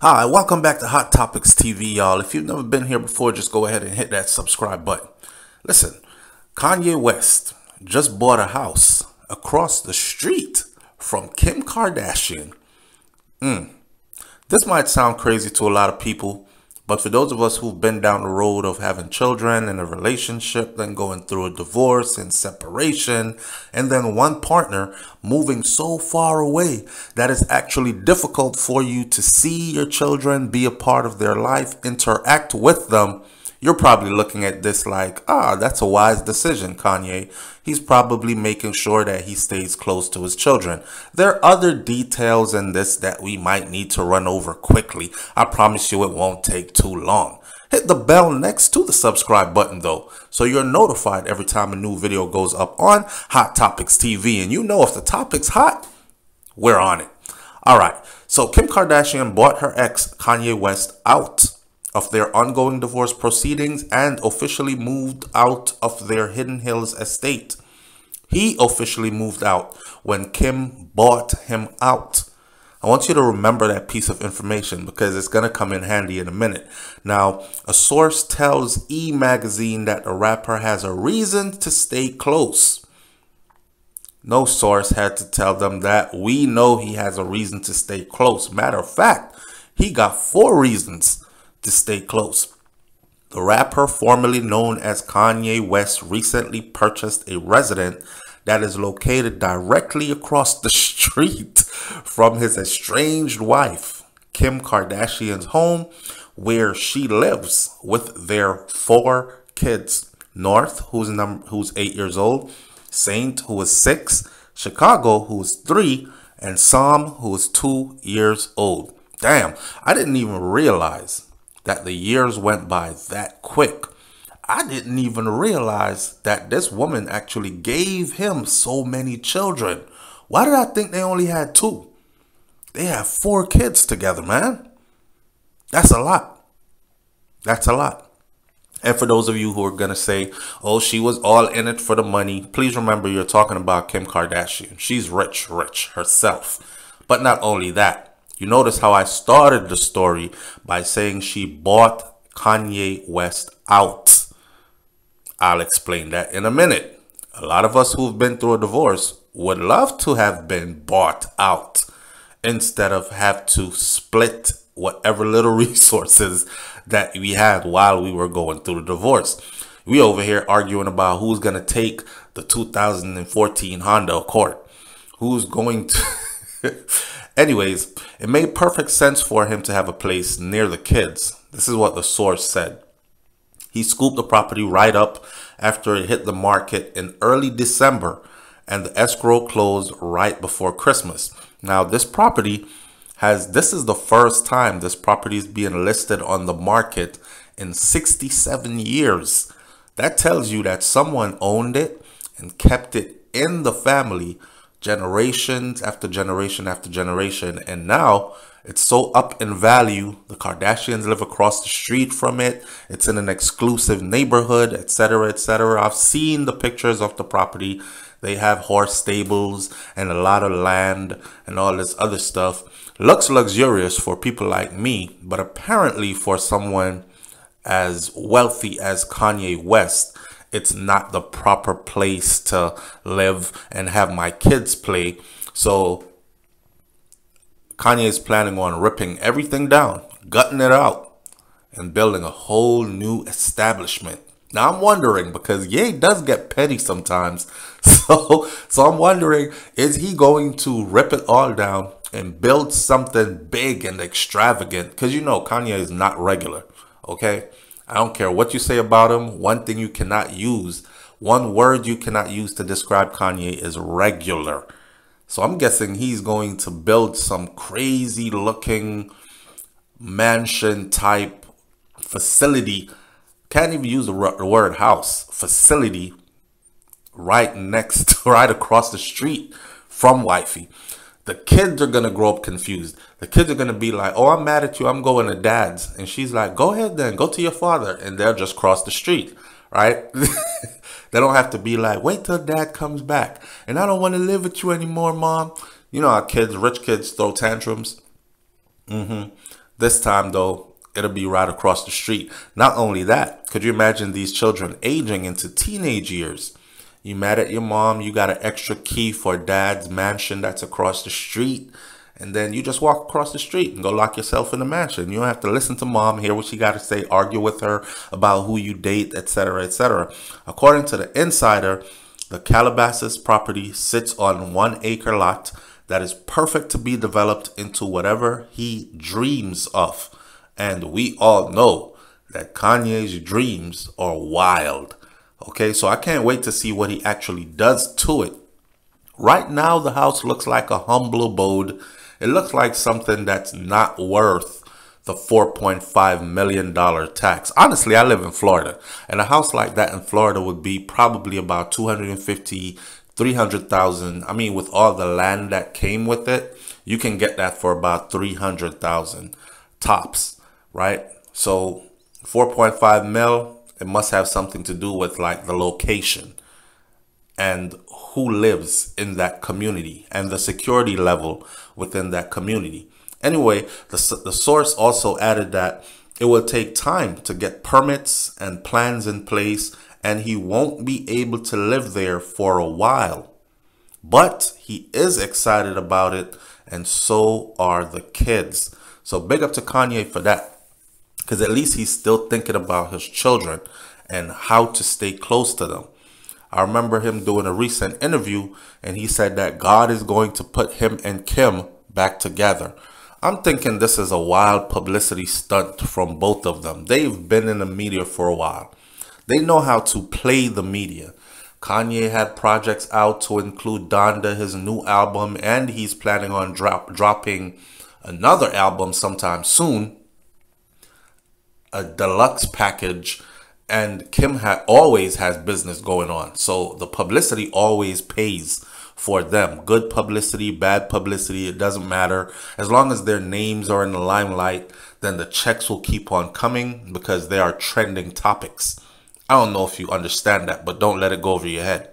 Hi, welcome back to Hot Topics TV, y'all. If you've never been here before, just go ahead and hit that subscribe button. Listen, Kanye West just bought a house across the street from Kim Kardashian. This might sound crazy to a lot of people, but for those of us who've been down the road of having children and a relationship, then going through a divorce and separation, and then one partner moving so far away that it's actually difficult for you to see your children, be a part of their life, interact with them, you're probably looking at this like, that's a wise decision, Kanye. He's probably making sure that he stays close to his children. There are other details in this that we might need to run over quickly. I promise you it won't take too long. Hit the bell next to the subscribe button though, so you're notified every time a new video goes up on Hot Topics TV. And you know if the topic's hot, we're on it. All right, so Kim Kardashian bought her ex Kanye West out of their ongoing divorce proceedings and officially moved out of their Hidden Hills estate. He officially moved out when Kim bought him out. I want you to remember that piece of information because it's going to come in handy in a minute. Now, a source tells E! Magazine that the rapper has a reason to stay close. No source had to tell them that. We know he has a reason to stay close. Matter of fact, he got 4 reasons to stay close. The rapper, formerly known as Kanye West, recently purchased a residence that is located directly across the street from his estranged wife, Kim Kardashian's home, where she lives with their 4 kids. North, who's 8 years old, Saint, who is 6, Chicago, who is 3, and Sam, who is 2 years old. Damn, I didn't even realize that the years went by that quick. I didn't even realize that this woman actually gave him so many children. Why did I think they only had 2? They have 4 kids together, man. That's a lot. That's a lot. And for those of you who are going to say, oh, she was all in it for the money, please remember you're talking about Kim Kardashian. She's rich herself. But not only that. You notice how I started the story by saying she bought Kanye West out. I'll explain that in a minute. A lot of us who've been through a divorce would love to have been bought out instead of have to split whatever little resources that we had while we were going through the divorce. We over here arguing about who's going to take the 2014 Honda Accord. Who's going to... Anyways, it made perfect sense for him to have a place near the kids. This is what the source said. He scooped the property right up after it hit the market in early December, and the escrow closed right before Christmas. Now, this is the first time this property is being listed on the market in 67 years. That tells you that someone owned it and kept it in the family generations after generation after generation, and now it's so up in value. The Kardashians live across the street from it. It's in an exclusive neighborhood, etc., etc. I've seen the pictures of the property. They have horse stables and a lot of land and all this other stuff. Looks luxurious for people like me, but apparently for someone as wealthy as Kanye West, it's not the proper place to live and have my kids play. So Kanye is planning on ripping everything down, gutting it out, and building a whole new establishment. Now I'm wondering, because Ye does get petty sometimes. So I'm wondering, is he going to rip it all down and build something big and extravagant? Because you know Kanye is not regular, okay? I don't care what you say about him. One thing you cannot use, one word you cannot use to describe Kanye is regular. So I'm guessing he's going to build some crazy looking mansion type facility. Can't even use the word house. Facility right across the street from wifey. The kids are going to grow up confused. The kids are going to be like, oh, I'm mad at you. I'm going to dad's. And she's like, go ahead then. Go to your father. And they'll just cross the street, right? They don't have to be like, wait till dad comes back. And I don't want to live with you anymore, mom. You know how kids, rich kids throw tantrums. This time, though, it'll be right across the street. Not only that, could you imagine these children aging into teenage years? You mad at your mom, you got an extra key for dad's mansion that's across the street, and then you just walk across the street and go lock yourself in the mansion. You don't have to listen to mom, hear what she got to say, argue with her about who you date, etc., etc. According to the insider, the Calabasas property sits on 1-acre lot that is perfect to be developed into whatever he dreams of. And we all know that Kanye's dreams are wild. Okay, so I can't wait to see what he actually does to it. Right now, the house looks like a humble abode. It looks like something that's not worth the $4.5 million tax. Honestly, I live in Florida, and a house like that in Florida would be probably about 250, 300,000. I mean, with all the land that came with it, you can get that for about 300,000 tops, right? So 4.5 mil, it must have something to do with like the location and who lives in that community and the security level within that community. Anyway, the source also added that it will take time to get permits and plans in place, and he won't be able to live there for a while. But he is excited about it, and so are the kids. So big up to Kanye for that, because at least he's still thinking about his children and how to stay close to them. I remember him doing a recent interview, and he said that God is going to put him and Kim back together. I'm thinking this is a wild publicity stunt from both of them. They've been in the media for a while. They know how to play the media. Kanye had projects out to include Donda, his new album, and he's planning on dropping another album sometime soon, a deluxe package. And Kim always has business going on. So the publicity always pays for them. Good publicity, bad publicity, it doesn't matter. As long as their names are in the limelight, then the checks will keep on coming because they are trending topics. I don't know if you understand that, but don't let it go over your head.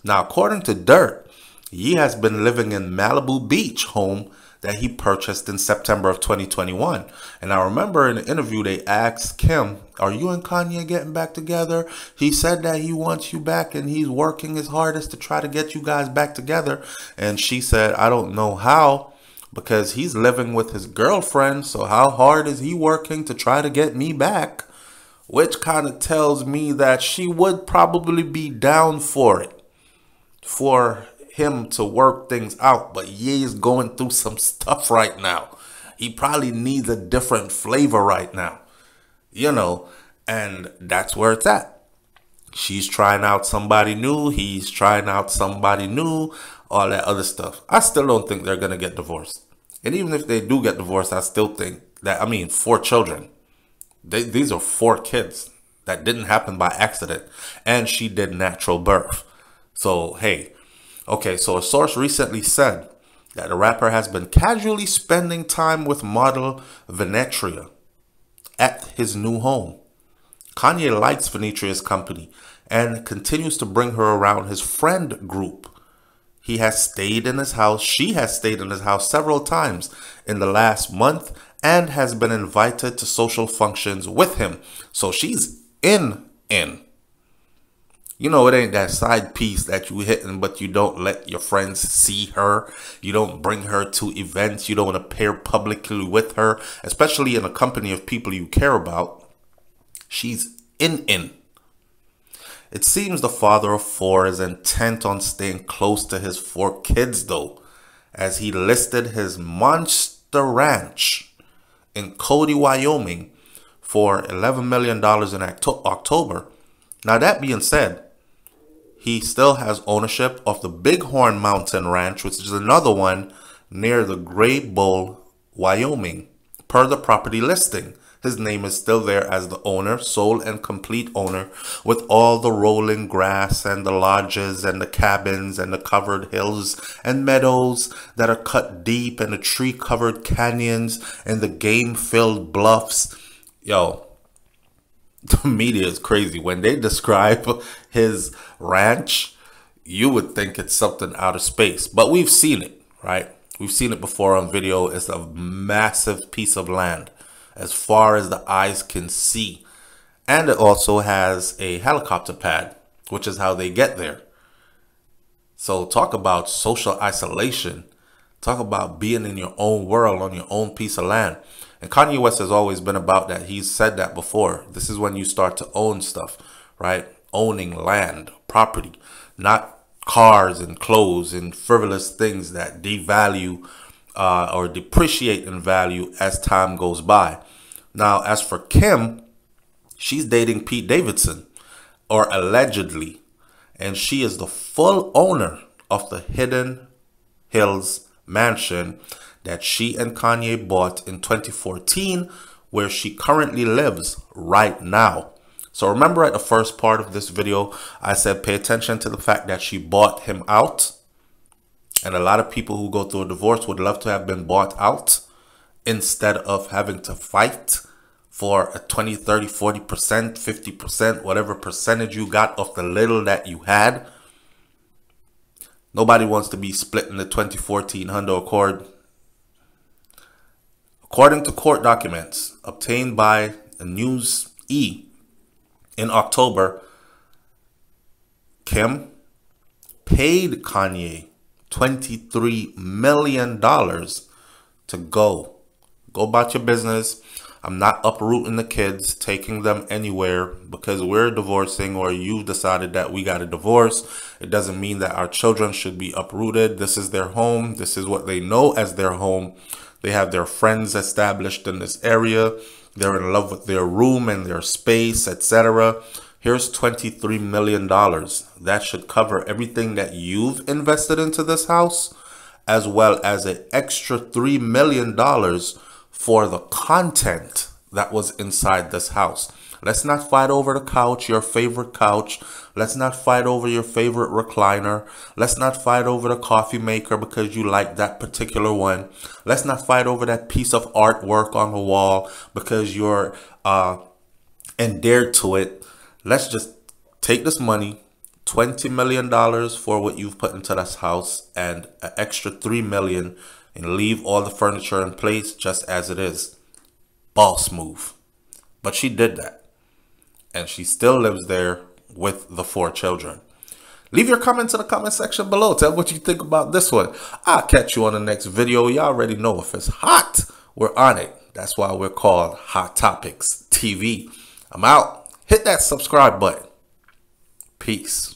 Now, according to Dirt, he has been living in Malibu Beach home that he purchased in September of 2021. And I remember in the interview, they asked Kim, are you and Kanye getting back together? He said that he wants you back and he's working his hardest to try to get you guys back together. And she said, I don't know how, because he's living with his girlfriend. So how hard is he working to try to get me back? Which kind of tells me that she would probably be down for it, for him to work things out. But Ye is going through some stuff right now. He probably needs a different flavor right now, you know, and that's where it's at. She's trying out somebody new. He's trying out somebody new, all that other stuff. I still don't think they're going to get divorced. And even if they do get divorced, I still think that, I mean, 4 children. These are 4 kids that didn't happen by accident. And she did natural birth. So, hey. Okay, so a source recently said that the rapper has been casually spending time with model Venetria at his new home. Kanye likes Venetria's company and continues to bring her around his friend group. He has stayed in his house. She has stayed in his house several times in the last month and has been invited to social functions with him. So she's in. You know, it ain't that side piece that you hitting, but you don't let your friends see her. You don't bring her to events. You don't appear publicly with her, especially in a company of people you care about. She's in. It seems the father of 4 is intent on staying close to his 4 kids, though, as he listed his monster ranch in Cody, Wyoming for $11 million in October. Now, that being said, he still has ownership of the Bighorn Mountain Ranch, which is another one near the Great Bull, Wyoming. Per the property listing, his name is still there as the owner, sole and complete owner, with all the rolling grass and the lodges and the cabins and the covered hills and meadows that are cut deep and the tree-covered canyons and the game-filled bluffs. Yo, the media is crazy. When they describe his ranch, you would think it's something out of space. But we've seen it, right? We've seen it before on video. It's a massive piece of land. as far as the eyes can see. And it also has a helicopter pad, which is how they get there. So talk about social isolation. Talk about being in your own world, on your own piece of land. And Kanye West has always been about that. He's said that before. This is when you start to own stuff, right? Owning land, property, not cars and clothes and frivolous things that devalue or depreciate in value as time goes by. Now, as for Kim, she's dating Pete Davidson, or allegedly, and she is the full owner of the Hidden Hills mansion that she and Kanye bought in 2014, where she currently lives right now. So remember at the first part of this video, I said pay attention to the fact that she bought him out. And a lot of people who go through a divorce would love to have been bought out instead of having to fight for a 20, 30, 40%, 50%, whatever percentage you got of the little that you had. Nobody wants to be splitting the 2014 Honda Accord. According to court documents obtained by News E, in October, Kim paid Kanye $23 million to go about your business. I'm not uprooting the kids, taking them anywhere because we're divorcing or you've decided that we got a divorce. It doesn't mean that our children should be uprooted. This is their home. This is what they know as their home. They have their friends established in this area. They're in love with their room and their space, etc. Here's $23 million. That should cover everything that you've invested into this house, as well as an extra $3 million for the content that was inside this house. Let's not fight over the couch, your favorite couch. Let's not fight over your favorite recliner. Let's not fight over the coffee maker because you like that particular one. Let's not fight over that piece of artwork on the wall because you're endeared to it. Let's just take this money, $20 million for what you've put into this house, and an extra $3 million, and leave all the furniture in place just as it is. Boss move. But she did that. And she still lives there with the 4 children. Leave your comments in the comment section below. Tell what you think about this one. I'll catch you on the next video. You already know if it's hot, we're on it. That's why we're called Hot Topics TV. I'm out. Hit that subscribe button. Peace.